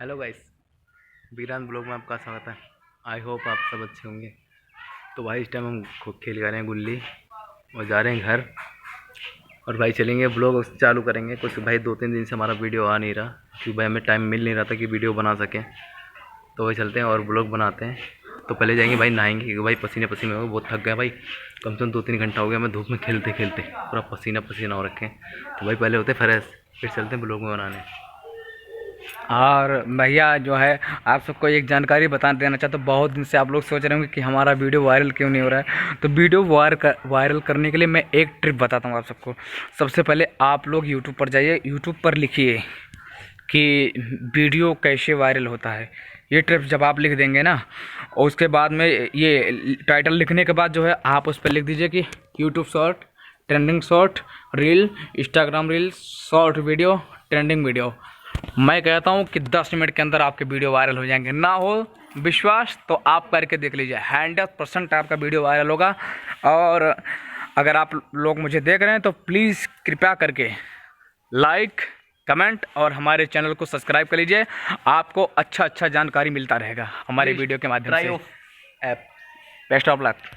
Hello guys, वीरान blog में आपका स्वागत है। आई होप आप सब अच्छे होंगे। तो भाई इस टाइम हम खेल रहे हैं गुल्ली और जा रहे हैं घर। और भाई चलेंगे ब्लॉग चालू करेंगे। कुछ भाई 2-3 दिन से हमारा वीडियो आ नहीं रहा क्योंकि भाई हमें टाइम मिल नहीं रहा था कि वीडियो बना सकें। तो भाई चलते हैं और ब्लॉग बनाते हैं। तो पहले जाएंगे भाई नहाएंगे क्योंकि भाई पसीने पसीने हो गए, बहुत थक गए भाई। कम से कम 2-3 घंटा हो गया मैं धूप में खेलते खेलते, पूरा पसीना पसीना हो रखे हैं। तो भाई पहले होते फ्रेश, फिर चलते हैं ब्लॉग में बनाने। और भैया जो है आप सबको एक जानकारी बता देना चाहता हूँ। बहुत दिन से आप लोग सोच रहे होंगे कि हमारा वीडियो वायरल क्यों नहीं हो रहा है। तो वीडियो वायरल करने के लिए मैं एक ट्रिक बताता हूँ आप सबको। सबसे पहले आप लोग यूट्यूब पर जाइए, यूट्यूब पर लिखिए कि वीडियो कैसे वायरल होता है। ये ट्रिप जब आप लिख देंगे ना, और उसके बाद में ये टाइटल लिखने के बाद जो है आप उस पर लिख दीजिए कि YouTube short, trending short, reel, Instagram reel, short video, trending video. मैं कहता हूँ कि 10 मिनट के अंदर आपके वीडियो वायरल हो जाएंगे। ना हो विश्वास तो आप करके देख लीजिए, 100% आपका वीडियो वायरल होगा। और अगर आप लोग मुझे देख रहे हैं तो प्लीज़ कृपया करके लाइक, कमेंट और हमारे चैनल को सब्सक्राइब कर लीजिए। आपको अच्छा अच्छा जानकारी मिलता रहेगा हमारे वीडियो के माध्यम ट्राई से। Of app. Best of luck.